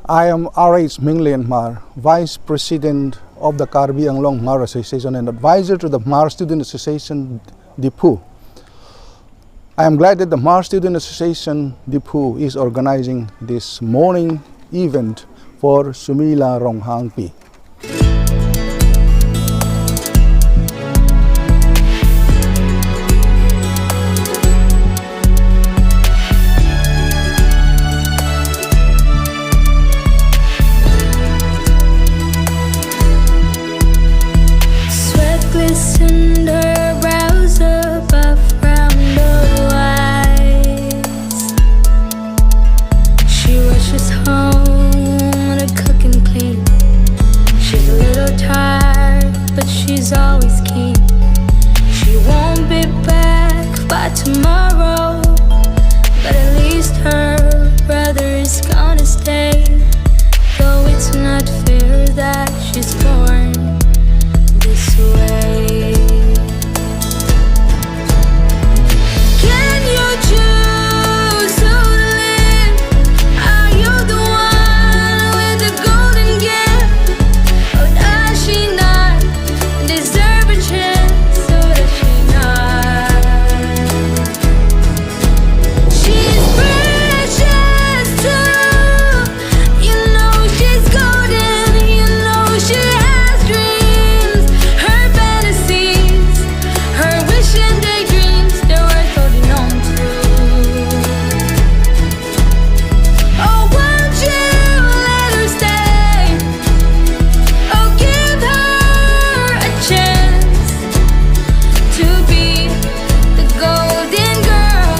I am R.H. Hmar, Vice President of the Karbi Anglong Hmar Association and Advisor to the Hmar Student Association, Diphu. I am glad that the Hmar Student Association, Diphu, is organizing this morning event for Sumila Ronghangpi. Glistened her brows above round her eyes. She rushes home to cook and clean. She's a little tired, but she's always keen. She won't be back by tomorrow, but at least her brother is gonna stay. Though it's not fair that she's born this way. Can you choose to live? Are you the one with the golden gift? Or does she not deserve a chance? Or does she not? She's precious too. You know she's golden. You know she has dreams. Her fantasies, her wish and daydreams, they're worth holding on to. Oh, won't you let her stay? Oh, give her a chance to be the golden girl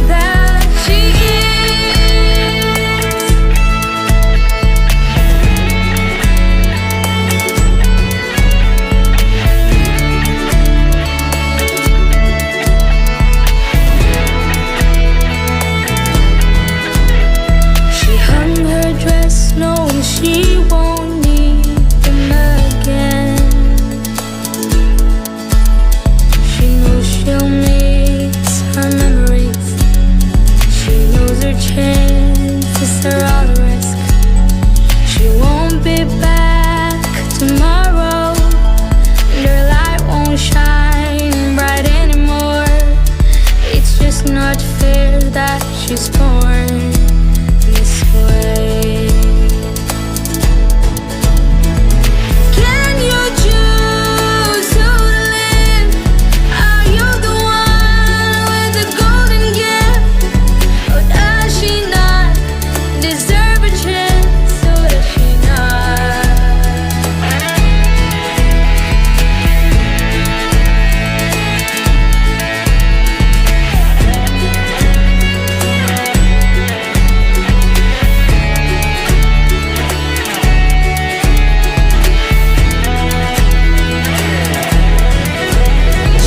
that she is. She hung her dress knowing she won't need them again. She knows she'll miss her memories. She knows her chances are all a risk. She won't be back tomorrow, and her light won't shine bright anymore. It's just not fair that she's born this way. Can you choose to live? Are you the one with the golden gift? Or does she not deserve a chance? Or does she not?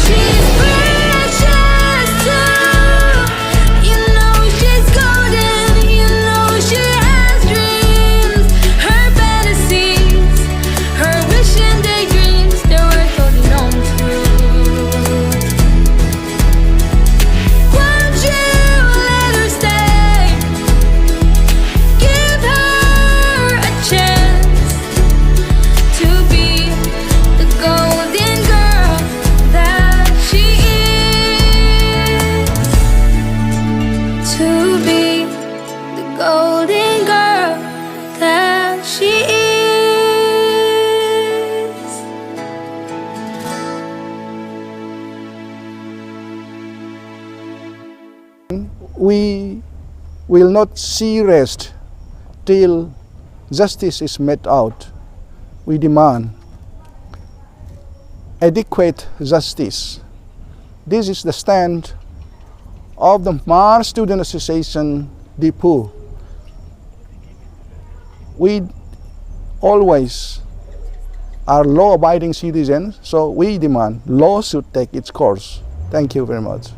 She's precious too. You know she's golden. You know she has dreams. Her fantasies, her wish and daydreams, they're worth holding on to. Won't you let her stay? Give her a chance to be the golden girl that she is. To be the golden girl that she is. We will not see rest till justice is met out. We demand adequate justice. This is the stand of the Hmar Student Association, Diphu. We always are law-abiding citizens, so we demand law should take its course. Thank you very much.